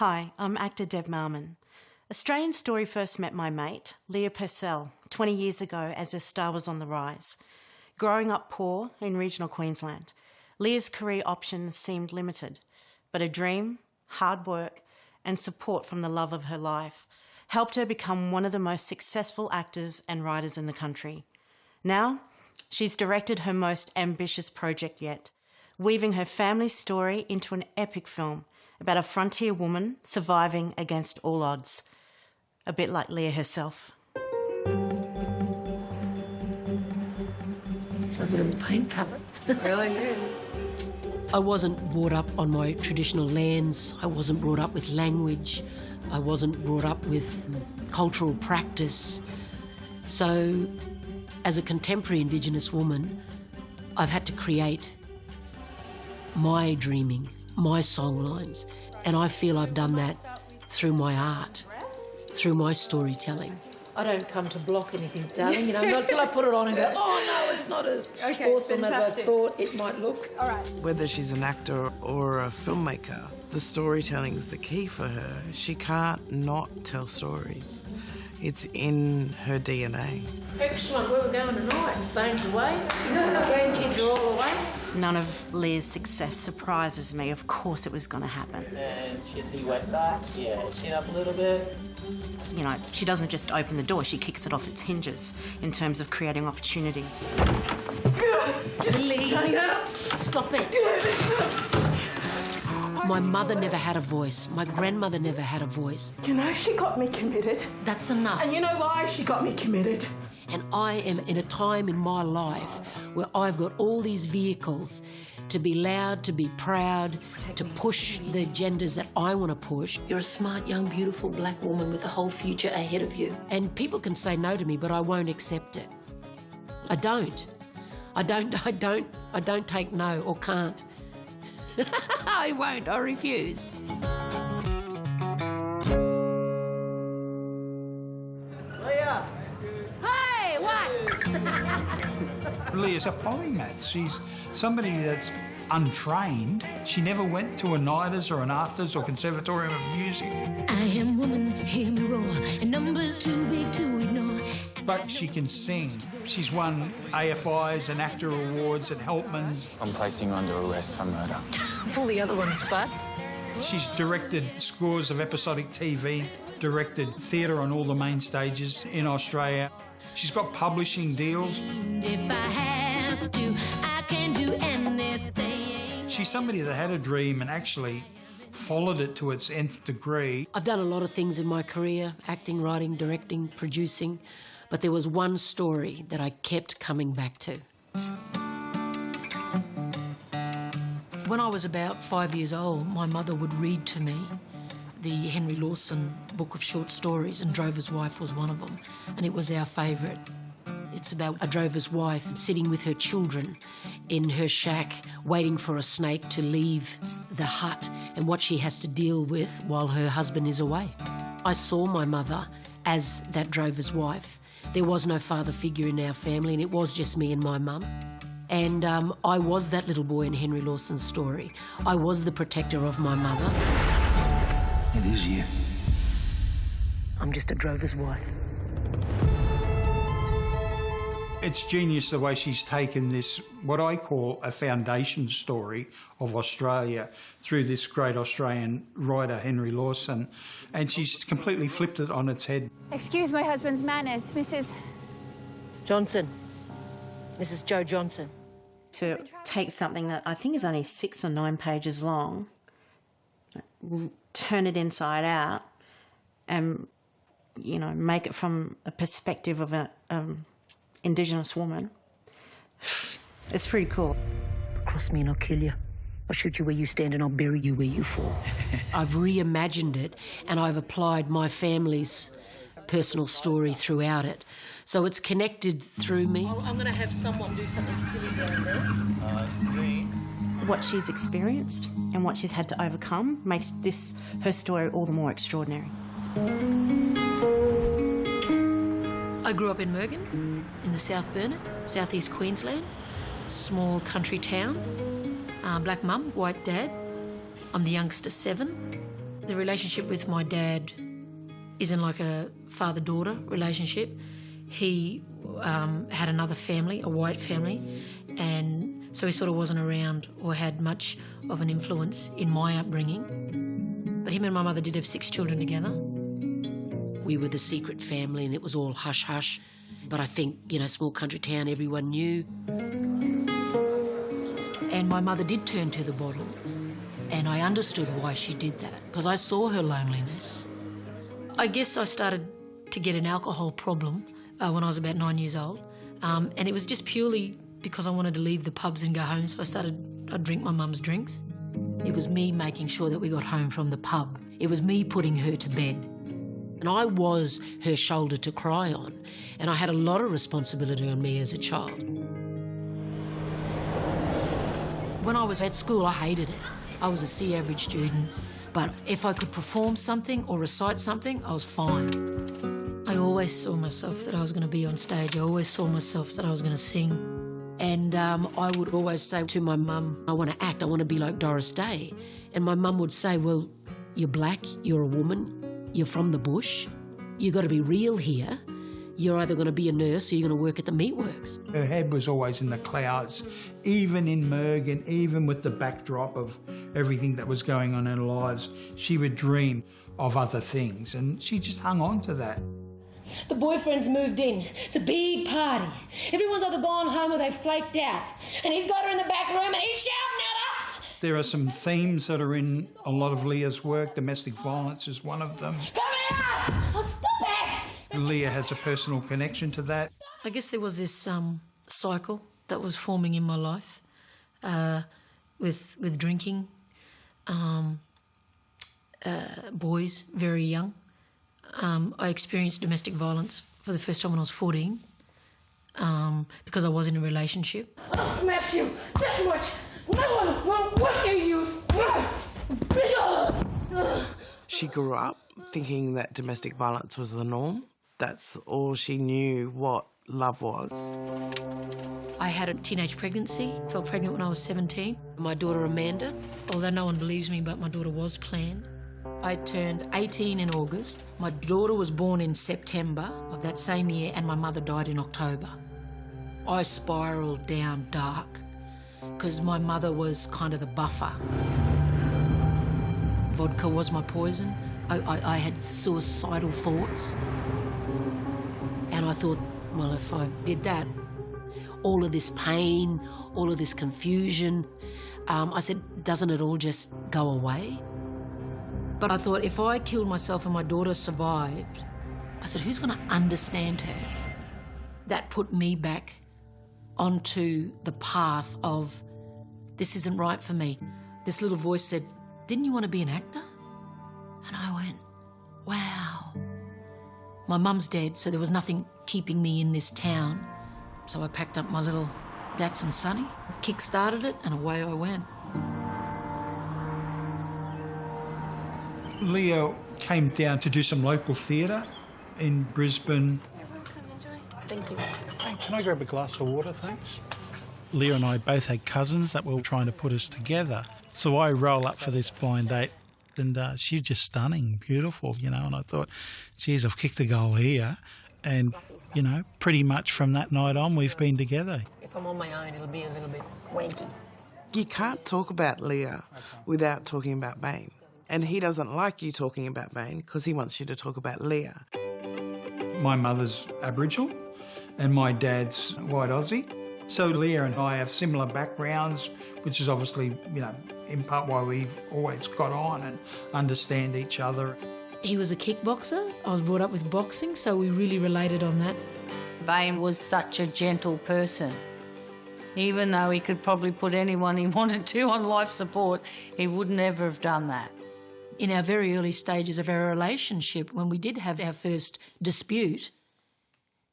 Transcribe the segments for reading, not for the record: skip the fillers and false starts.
Hi, I'm actor Deb Marman. Australian Story first met my mate, Leah Purcell, 20 years ago as her star was on the rise. Growing up poor in regional Queensland, Leah's career options seemed limited, but her dream, hard work and support from the love of her life helped her become one of the most successful actors and writers in the country. Now, she's directed her most ambitious project yet, weaving her family story into an epic film about a frontier woman surviving against all odds. A bit like Leah herself. It's a little paint palette. Really is. I wasn't brought up on my traditional lands. I wasn't brought up with language. I wasn't brought up with cultural practice. So, as a contemporary Indigenous woman, I've had to create my dreaming, my songlines, and I feel I've done that through my art, through my storytelling. I don't come to block anything, darling, you know, not till I put it on and go, oh no, it's not as awesome fantastic as I thought it might look. All right. Whether she's an actor or a filmmaker, the storytelling is the key for her. She can't not tell stories. It's in her DNA. Excellent, where we're going tonight? Bane's away, grandkids are all away. None of Leah's success surprises me. Of course it was going to happen. And he went back, yeah, chin up a little bit. You know, she doesn't just open the door, she kicks it off its hinges in terms of creating opportunities. Leah, stop it. My mother never had a voice. My grandmother never had a voice. You know, she got me committed. That's enough. And you know why she got me committed? And I am in a time in my life where I've got all these vehicles to be loud, to be proud, to push the agendas that I want to push. You're a smart, young, beautiful black woman with a whole future ahead of you. And people can say no to me, but I won't accept it. I don't take no or can't. I won't, I refuse. Leah! Hey, what? Leah's a polymath. She's somebody that's untrained. She never went to a NIDAs or an AFTRS or Conservatorium of Music. I am woman, hear me roar, and numbers too big to ignore. But she can sing. She's won AFIs and actor awards at Helpmans. I'm placing you under arrest for murder. All the other ones, but. She's directed scores of episodic TV, directed theatre on all the main stages in Australia. She's got publishing deals. If I have to, I can do anything. She's somebody that had a dream and actually followed it to its nth degree. I've done a lot of things in my career, acting, writing, directing, producing, but there was one story that I kept coming back to. When I was about 5 years old, my mother would read to me the Henry Lawson book of short stories, and Drover's Wife was one of them, and it was our favourite. It's about a drover's wife sitting with her children in her shack, waiting for a snake to leave the hut and what she has to deal with while her husband is away. I saw my mother as that drover's wife. There was no father figure in our family, and it was just me and my mum. And I was that little boy in Henry Lawson's story. I was the protector of my mother. It is you. I'm just a drover's wife. It's genius the way she's taken this, what I call a foundation story of Australia, through this great Australian writer, Henry Lawson, and she's completely flipped it on its head. Excuse my husband's manners, Mrs. Johnson. Mrs. Joe Johnson. To take something that I think is only 6 or 9 pages long, turn it inside out and, you know, make it from a perspective of an Indigenous woman. It's pretty cool. Cross me and I'll kill you. I'll shoot you where you stand and I'll bury you where you fall. I've reimagined it and I've applied my family's personal story throughout it. So it's connected through me. I'm going to have someone do something silly down there. What she's experienced and what she's had to overcome makes this, her story, all the more extraordinary. I grew up in Mergen, in the South Bennett, southeast Queensland. Small country town. Black mum, white dad. I'm the youngest of 7. The relationship with my dad isn't like a father-daughter relationship. He had another family, a white family, and so he sort of wasn't around or had much of an influence in my upbringing. But him and my mother did have 6 children together. We were the secret family and it was all hush-hush. But I think, you know, small country town, everyone knew. And my mother did turn to the bottle, and I understood why she did that, because I saw her loneliness. I guess I started to get an alcohol problem when I was about 9 years old, and it was just purely because I wanted to leave the pubs and go home, so I'd drink my mum's drinks. It was me making sure that we got home from the pub. It was me putting her to bed. And I was her shoulder to cry on, and I had a lot of responsibility on me as a child. When I was at school, I hated it. I was a C average student, but if I could perform something or recite something, I was fine. I always saw myself that I was going to be on stage. I always saw myself that I was going to sing. And I would always say to my mum, I want to act, I want to be like Doris Day. And my mum would say, well, you're black, you're a woman, you're from the bush, you've got to be real here. You're either going to be a nurse or you're going to work at the meatworks. Her head was always in the clouds, even in Mergen, even with the backdrop of everything that was going on in her lives. She would dream of other things, and she just hung on to that. The boyfriend's moved in. It's a big party. Everyone's either gone home or they've flaked out. And he's got her in the back room and he's shouting at her. There are some themes that are in a lot of Leah's work. Domestic violence is one of them. Come here! Oh, stop it! Leah has a personal connection to that. I guess there was this cycle that was forming in my life with drinking, boys very young. I experienced domestic violence for the first time when I was 14 because I was in a relationship. I'll smash you that much. No one will want you. She grew up thinking that domestic violence was the norm. That's all she knew what love was. I had a teenage pregnancy, fell pregnant when I was 17. My daughter Amanda, although no one believes me, but my daughter was planned. I turned 18 in August. My daughter was born in September of that same year and my mother died in October. I spiralled down dark because my mother was kind of the buffer. Vodka was my poison. I had suicidal thoughts. And I thought, well, if I did that, all of this pain, all of this confusion, I said, doesn't it all just go away? But I thought, if I killed myself and my daughter survived, I said, who's going to understand her? That put me back onto the path of, this isn't right for me. This little voice said, didn't you want to be an actor? And I went, wow. My mum's dead, so there was nothing keeping me in this town. So I packed up my little Datsun Sunny, kick-started it, and away I went. Leah came down to do some local theatre in Brisbane. Everyone come enjoy. Thank you. Hey, can I grab a glass of water, thanks? Leah and I both had cousins that were trying to put us together. So I roll up for this blind date and she's just stunning, beautiful, you know, and I thought, geez, I've kicked the goal here. And, you know, pretty much from that night on, we've been together. If I'm on my own, it'll be a little bit wanky. You can't talk about Leah without talking about Bane. And he doesn't like you talking about Bane because he wants you to talk about Leah. My mother's Aboriginal and my dad's white Aussie. So Leah and I have similar backgrounds, which is obviously, you know, in part why we've always got on and understand each other. He was a kickboxer. I was brought up with boxing, so we really related on that. Bane was such a gentle person. Even though he could probably put anyone he wanted to on life support, he would never have done that. In our very early stages of our relationship, when we did have our first dispute,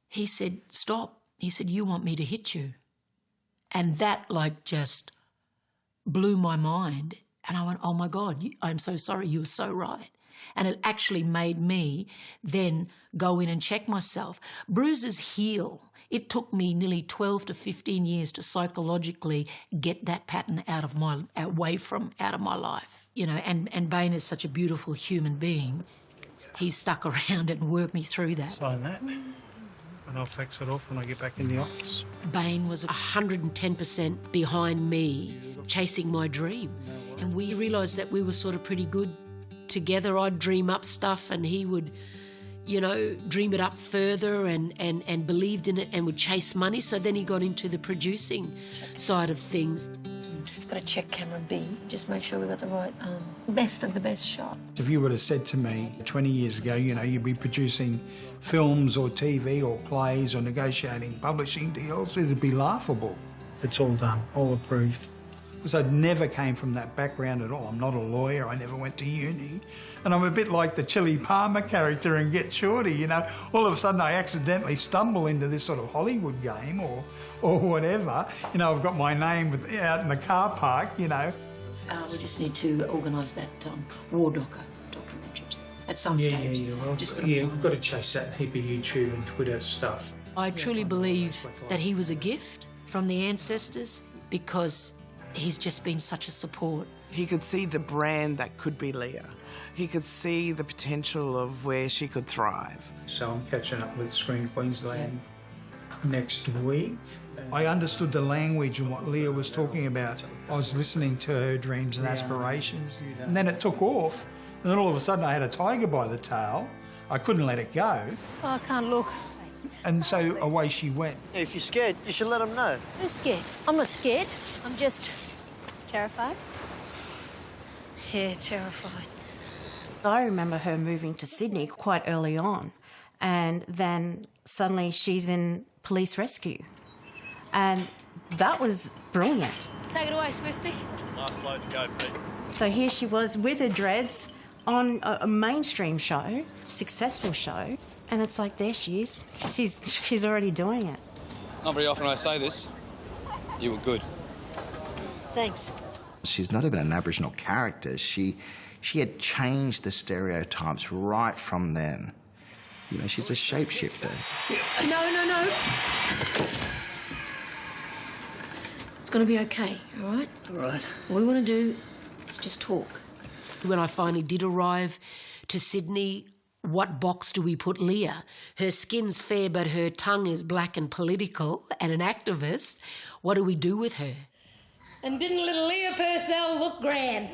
he said, stop. He said, you want me to hit you. And that, like, just blew my mind. And I went, oh, my God, I'm so sorry, you were so right. And it actually made me then go in and check myself. Bruises heal. It took me nearly 12 to 15 years to psychologically get that pattern out of my life. You know, and Bain is such a beautiful human being. He's stuck around and worked me through that. Sign that, and I'll fax it off when I get back in the office. Bain was 110% behind me, chasing my dream. And we realised that we were sort of pretty good together. I'd dream up stuff and he would, you know, dream it up further and believed in it and would chase money. So then he got into the producing side of things. Got to check camera B, just make sure we got the right best of the best shot. If you would have said to me 20 years ago, you know, you'd be producing films or TV or plays or negotiating publishing deals, it'd be laughable. It's all done, all approved. Because I never came from that background at all. I'm not a lawyer, I never went to uni. And I'm a bit like the Chili Palmer character in Get Shorty, you know. All of a sudden I accidentally stumble into this sort of Hollywood game or whatever. You know, I've got my name out in the car park, you know. We just need to organise that war documentary at some stage. We've got to chase that heap of YouTube and Twitter stuff. I truly believe that he was a gift from the ancestors because he's just been such a support. He could see the brand that could be Leah. He could see the potential of where she could thrive. So I'm catching up with Screen Queensland next week. I understood the language and what Leah was talking about. I was listening to her dreams and aspirations. And then it took off, and then all of a sudden I had a tiger by the tail. I couldn't let it go. Oh, I can't look. And so away she went. If you're scared, you should let them know. Who's scared? I'm not scared. I'm just terrified. Yeah, terrified. I remember her moving to Sydney quite early on, and then suddenly she's in police rescue. And that was brilliant. Take it away, Swifty. Nice load to go, Pete. So here she was with her dreads on a mainstream show, successful show, and it's like, there she is. She's already doing it. Not very often I say this. You were good. Thanks. She's not even an Aboriginal character. She had changed the stereotypes right from then. You know, she's a shapeshifter. No. It's going to be okay, all right? All right. All we want to do is just talk. When I finally did arrive to Sydney, what box do we put Leah? Her skin's fair, but her tongue is black and political and an activist. What do we do with her? And didn't little Leah Purcell look grand?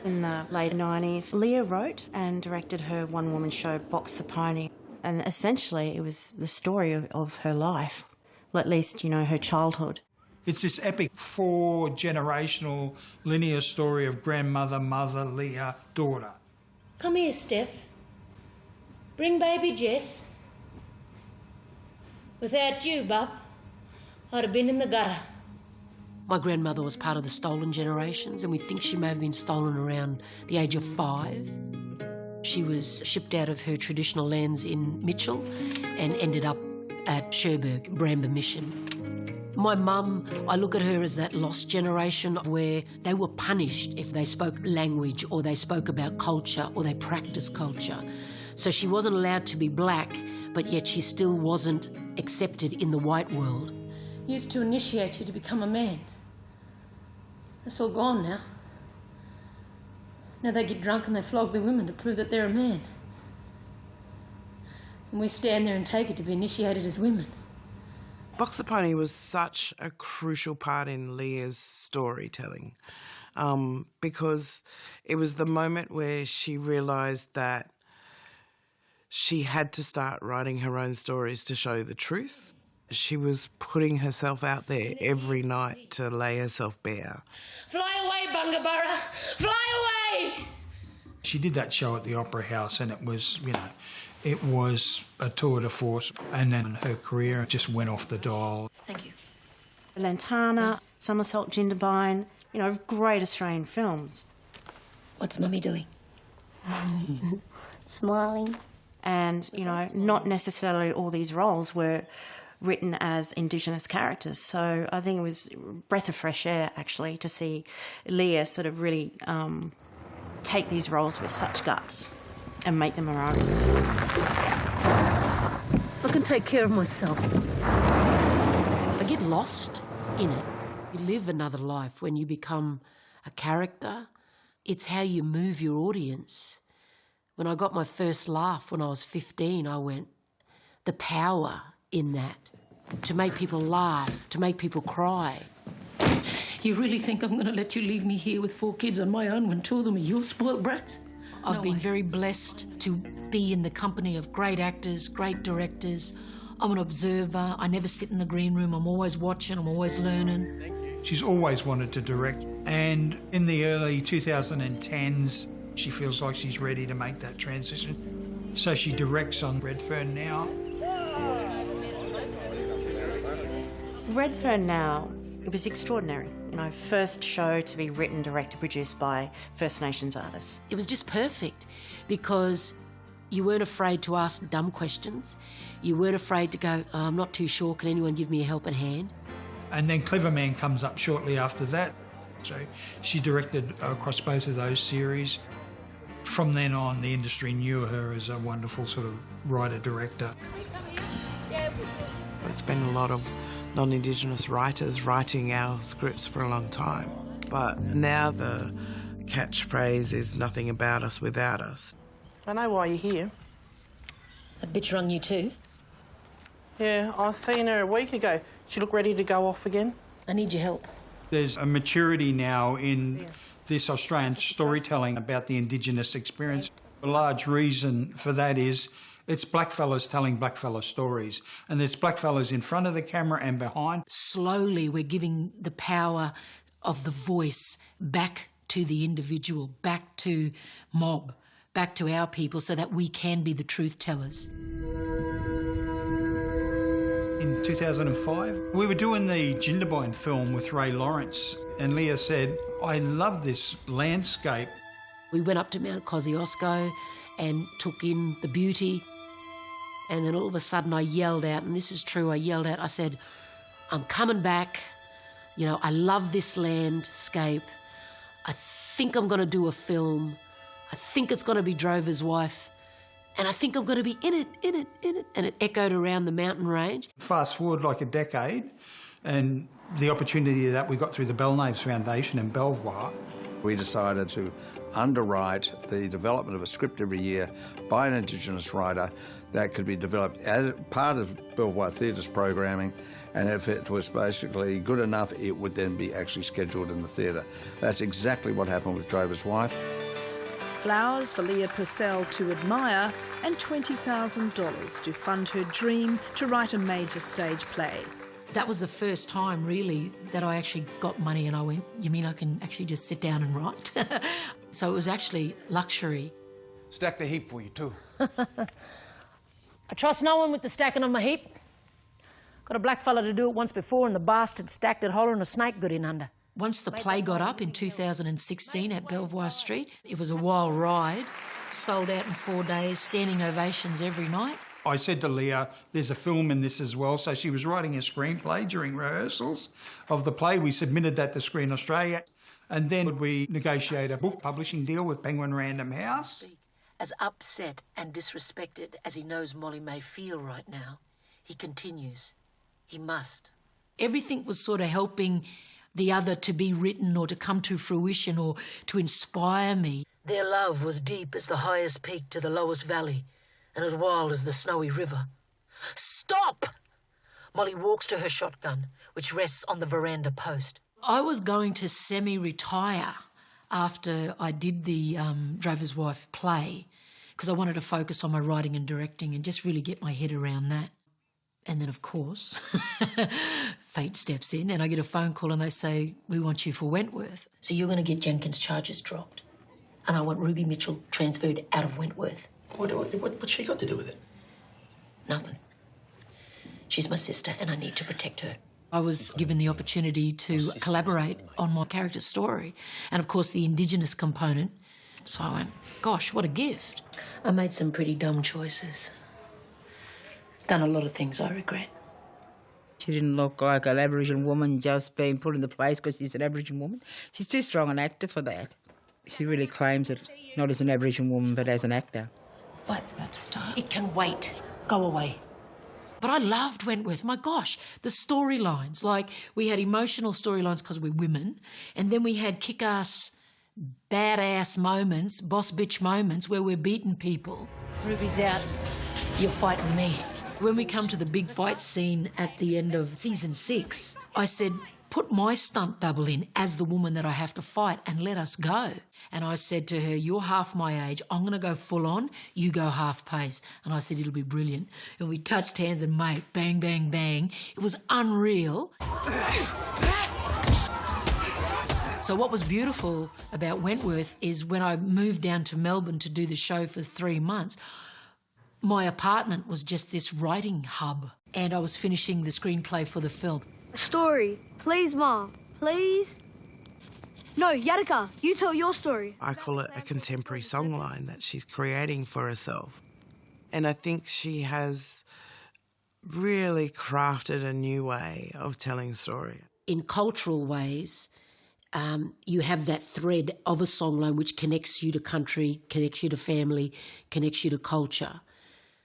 In the late 90s, Leah wrote and directed her one-woman show, Box the Pony. And essentially it was the story of her life, well, at least, you know, her childhood. It's this epic 4-generational linear story of grandmother, mother, Leah, daughter. Come here, Steph. Bring baby Jess. Without you, Bub, I'd have been in the gutter. My grandmother was part of the stolen generations, and we think she may have been stolen around the age of 5. She was shipped out of her traditional lands in Mitchell and ended up at Cherbourg, Bramber Mission. My mum, I look at her as that lost generation where they were punished if they spoke language or they spoke about culture or they practiced culture. So she wasn't allowed to be black, but yet she still wasn't accepted in the white world. Used to initiate you to become a man. That's all gone now. Now they get drunk and they flog the women to prove that they're a man. And we stand there and take it to be initiated as women. Box the Pony was such a crucial part in Leah's storytelling because it was the moment where she realised that she had to start writing her own stories to show the truth. She was putting herself out there every night to lay herself bare. Fly away, Bungaburra! Fly away! She did that show at the Opera House and it was, you know, it was a tour de force, and then her career just went off the dial. Thank you. Lantana, Somersault, Jindabyne, you know, great Australian films. What's Mummy doing? Smiling. And, you know, not necessarily all these roles were written as Indigenous characters. So I think it was a breath of fresh air, actually, to see Leah sort of really take these roles with such guts and make them her own. I can take care of myself. I get lost in it. You live another life when you become a character It's how you move your audience. When I got my first laugh when I was 15, I went, the power in that, to make people laugh, to make people cry. You really think I'm going to let you leave me here with 4 kids on my own when 2 of them are your spoiled brats? I've been very blessed to be in the company of great actors, great directors. I'm an observer. I never sit in the green room. I'm always watching. I'm always learning. She's always wanted to direct, and in the early 2010s, she feels like she's ready to make that transition. So she directs on Redfern now. Redfern now, it was extraordinary. You know, first show to be written, directed, produced by First Nations artists. It was just perfect because you weren't afraid to ask dumb questions. You weren't afraid to go, oh, I'm not too sure, can anyone give me a helping hand? And then Clever Man comes up shortly after that. So she directed across both of those series. From then on, the industry knew her as a wonderful sort of writer-director. It's been a lot of non-Indigenous writers writing our scripts for a long time. But now the catchphrase is nothing about us without us. I know why you're here. That bitch rung you too? Yeah, I seen her a week ago. She looked ready to go off again. I need your help. There's a maturity now in this Australian storytelling about the Indigenous experience. A large reason for that is it's blackfellas telling blackfella stories. And there's blackfellas in front of the camera and behind. Slowly we're giving the power of the voice back to the individual, back to mob, back to our people so that we can be the truth tellers. In 2005, we were doing the Jindabyne film with Ray Lawrence, and Leah said, I love this landscape. We went up to Mount Kosciuszko and took in the beauty, and then all of a sudden I yelled out, and this is true, I yelled out, I said, I'm coming back, you know, I love this landscape, I think I'm going to do a film, I think it's going to be Drover's Wife, and I think I'm going to be in it. And it echoed around the mountain range. Fast forward like a decade, and the opportunity that we got through the Belknaves Foundation in Belvoir. We decided to underwrite the development of a script every year by an Indigenous writer that could be developed as part of Belvoir Theatre's programming, and if it was basically good enough, it would then be actually scheduled in the theatre. That's exactly what happened with Drover's Wife. Flowers for Leah Purcell to admire and $20,000 to fund her dream to write a major stage play. That was the first time, really, that I actually got money and I went, you mean I can actually just sit down and write? So it was actually luxury. Stacked a heap for you, too. I trust no one with the stacking of my heap. Got a black fella to do it once before and the bastard stacked it holler and a snake got in under. Once the play got up in 2016 at Belvoir Street, it was a wild ride. Sold out in 4 days, standing ovations every night. I said to Leah, there's a film in this as well. So she was writing a screenplay during rehearsals of the play. We submitted that to Screen Australia. And then we negotiate a book publishing deal with Penguin Random House. As upset and disrespected as he knows Molly may feel right now, he continues. He must. Everything was sort of helping the other to be written or to come to fruition or to inspire me. Their love was deep as the highest peak to the lowest valley and as wild as the snowy river. Stop! Molly walks to her shotgun, which rests on the veranda post. I was going to semi-retire after I did the Drover's Wife play because I wanted to focus on my writing and directing and just really get my head around that. And then, of course, fate steps in and I get a phone call and they say, we want you for Wentworth. So you're going to get Jenkins' charges dropped. And I want Ruby Mitchell transferred out of Wentworth. What's she got to do with it? Nothing. She's my sister and I need to protect her. I was given the opportunity to collaborate on my character's story and, of course, the Indigenous component. So I went, gosh, what a gift. I made some pretty dumb choices. Done a lot of things I regret. She didn't look like an Aboriginal woman just being put in the place because she's an Aboriginal woman. She's too strong an actor for that. She really claims it, not as an Aboriginal woman, but as an actor. Fight's about to start. It can wait. Go away. But I loved Wentworth. My gosh, the storylines. Like, we had emotional storylines because we're women, and then we had kick-ass badass moments, boss bitch moments where we're beating people. Ruby's out. You're fighting me. When we come to the big fight scene at the end of season 6, I said, put my stunt double in as the woman that I have to fight and let us go. And I said to her, you're half my age, I'm going to go full on, you go half pace. And I said, it'll be brilliant. And we touched hands and mate, bang, bang, bang. It was unreal. So what was beautiful about Wentworth is when I moved down to Melbourne to do the show for 3 months, my apartment was just this writing hub and I was finishing the screenplay for the film. A story. Please, Ma. Please? No, Yadika, you tell your story. I call it a contemporary songline that she's creating for herself. And I think she has really crafted a new way of telling story. In cultural ways, you have that thread of a songline which connects you to country, connects you to family, connects you to culture.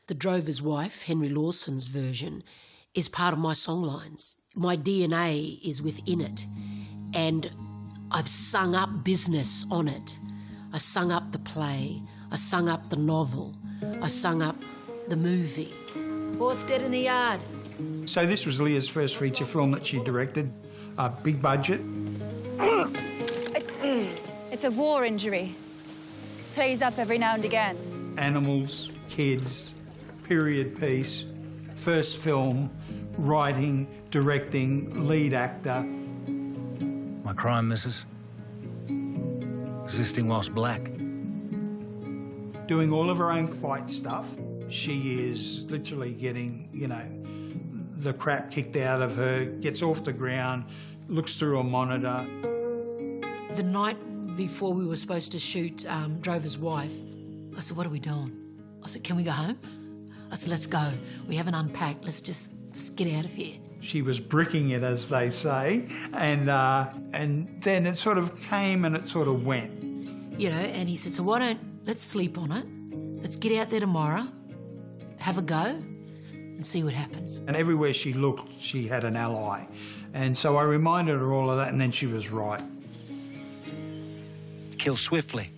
The Drover's Wife, Henry Lawson's version, is part of my songlines. My DNA is within it, and I've sung up business on it. I sung up the play, I sung up the novel, I sung up the movie. Horse dead in the yard. So this was Leah's first feature film that she directed, big budget. It's a war injury. Plays up every now and again. Animals, kids, period piece, first film, writing, directing, lead actor. My crime, missus. Existing whilst black. Doing all of her own fight stuff. She is literally getting, you know, the crap kicked out of her, gets off the ground, looks through a monitor. The night before we were supposed to shoot Drover's Wife, I said, what are we doing? I said, can we go home? I said, let's go. We haven't unpacked. Let's just get out of here. She was bricking it, as they say, and then it sort of came and it sort of went. You know, and he said, so let's sleep on it. Let's get out there tomorrow, have a go, and see what happens. And everywhere she looked, she had an ally. And so I reminded her all of that, and then she was right. Kill swiftly.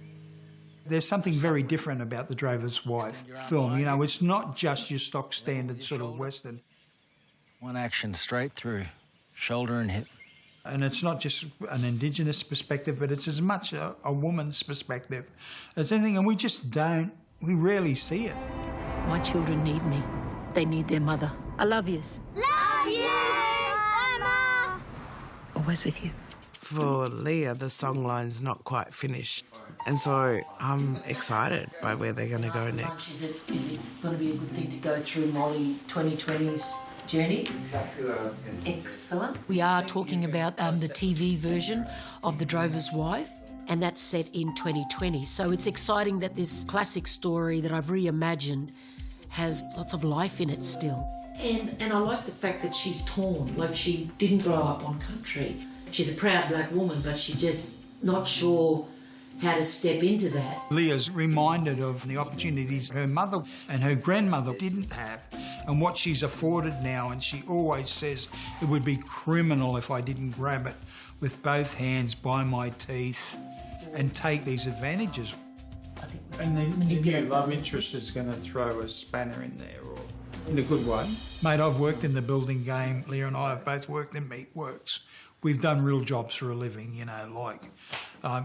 There's something very different about the Drover's Wife film. You know, it's not just your stock standard sort of Western. One action straight through, shoulder and hip. And it's not just an Indigenous perspective, but it's as much a woman's perspective as anything, and we rarely see it. My children need me. They need their mother. I love yous. Love you! Bye, Ma! Always with you. For Leah, the songline's not quite finished. And so I'm excited by where they're going to go next. Is it going to be a good thing to go through Molly 2020's journey? Exactly what I was going to say. Excellent. We are talking about the TV version of The Drover's Wife, and that's set in 2020. So it's exciting that this classic story that I've reimagined has lots of life in it still. And I like the fact that she's torn, like she didn't grow up on country. She's a proud black woman, but she's just not sure how to step into that. Leah's reminded of the opportunities her mother and her grandmother didn't have and what she's afforded now, and she always says it would be criminal if I didn't grab it with both hands by my teeth and take these advantages. And the love interest is going to throw a spanner in there, or in a good way. Mate, I've worked in the building game. Leah and I have both worked in meatworks. We've done real jobs for a living, you know, like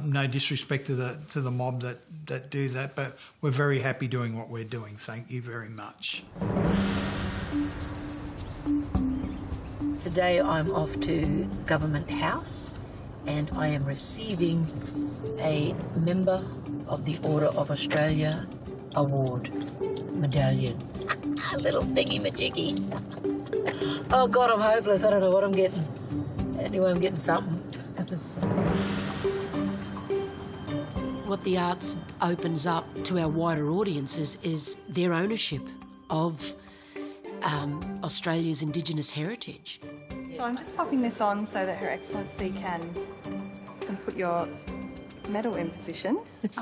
no disrespect to the mob that do that, but we're very happy doing what we're doing. Thank you very much. Today I'm off to Government House and I am receiving a Member of the Order of Australia award medallion. A little thingy-majiggy. Oh God, I'm hopeless. I don't know what I'm getting. Anyway, I'm getting something. What the arts opens up to our wider audiences is their ownership of Australia's Indigenous heritage. So I'm just popping this on so that Her Excellency can put your medal in position.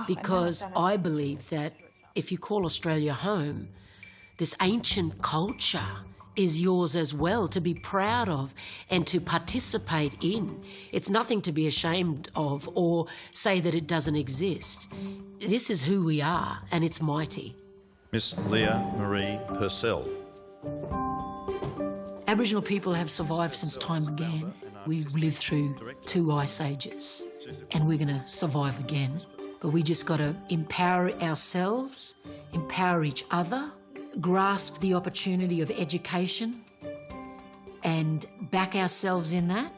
Because I believe that if you call Australia home, this ancient culture is yours as well to be proud of and to participate in. It's nothing to be ashamed of or say that it doesn't exist. This is who we are, and it's mighty. Miss Leah Marie Purcell. Aboriginal people have survived since time began. We've lived through 2 ice ages, and we're going to survive again. But we just got to empower ourselves, empower each other, grasp the opportunity of education and back ourselves in that,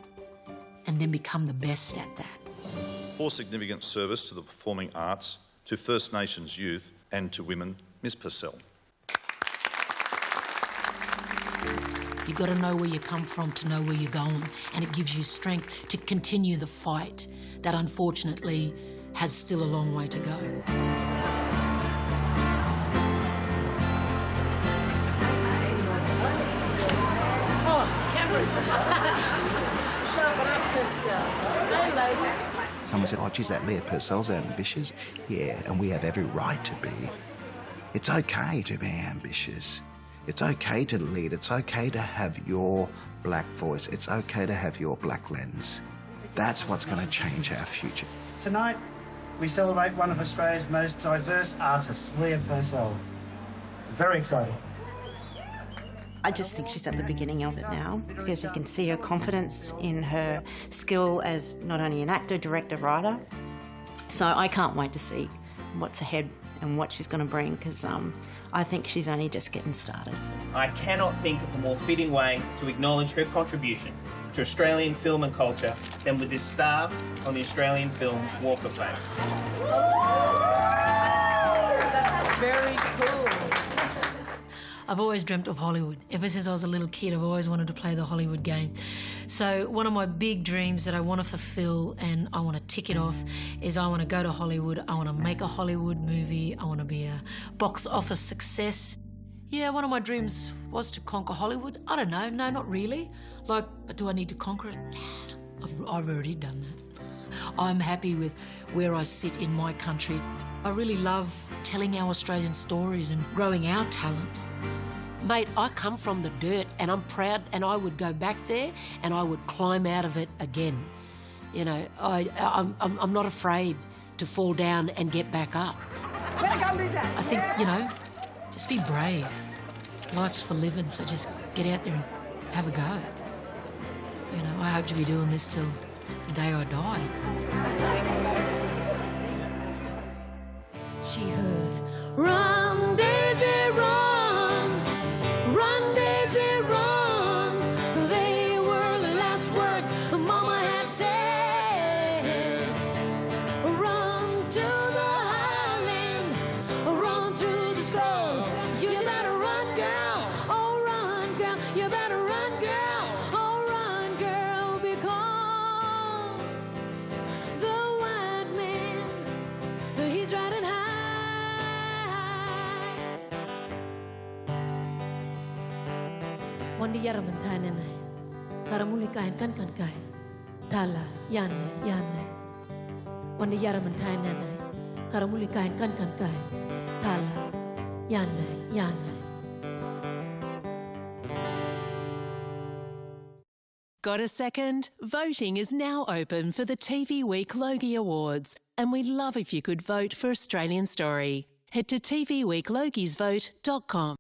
and then become the best at that. For significant service to the performing arts, to First Nations youth and to women, Miss Purcell. You've got to know where you come from to know where you're going, and it gives you strength to continue the fight that unfortunately has still a long way to go. Oh, cameras. Sharpen up, Purcell. Hey, lady. Someone said, oh, geez, that Leah Purcell's ambitious. Yeah, and we have every right to be. It's okay to be ambitious. It's okay to lead. It's okay to have your black voice. It's okay to have your black lens. That's what's going to change our future. Tonight, we celebrate one of Australia's most diverse artists, Leah Purcell. Very exciting. I just think she's at the beginning of it now, because you can see her confidence in her skill as not only an actor, director, writer. So I can't wait to see what's ahead and what she's going to bring, because I think she's only just getting started. I cannot think of a more fitting way to acknowledge her contribution to Australian film and culture than with this star on the Australian Film Walk of Fame. That's very cool. I've always dreamt of Hollywood. Ever since I was a little kid, I've always wanted to play the Hollywood game. So one of my big dreams that I want to fulfill, and I want to tick it off, is I want to go to Hollywood. I want to make a Hollywood movie. I want to be a box office success. Yeah, one of my dreams was to conquer Hollywood. I don't know. No, not really. Like, do I need to conquer it? I've already done that. I'm happy with where I sit in my country. I really love telling our Australian stories and growing our talent. Mate, I come from the dirt and I'm proud, and I would go back there and I would climb out of it again. You know, I'm not afraid to fall down and get back up. I think, you know, just be brave. Life's for living, so just get out there and have a go. You know, I hope to be doing this till the day I die. She heard, run, Daisy, run, run, Daisy, run. They were the last words Mama had said. Run to the highland, run through the snow. You better run, girl, oh run, girl. You better run, girl, oh run, girl, because the white man, he's riding high. Wandi yara mentane nai, karamuli kain kan kai, tala yanne yanne. Wandi yara mentane nai, karamuli kain kan kai, tala yanne yanne. Got a second? Voting is now open for the TV Week Logie Awards, and we'd love if you could vote for Australian Story. Head to tvweeklogiesvote.com.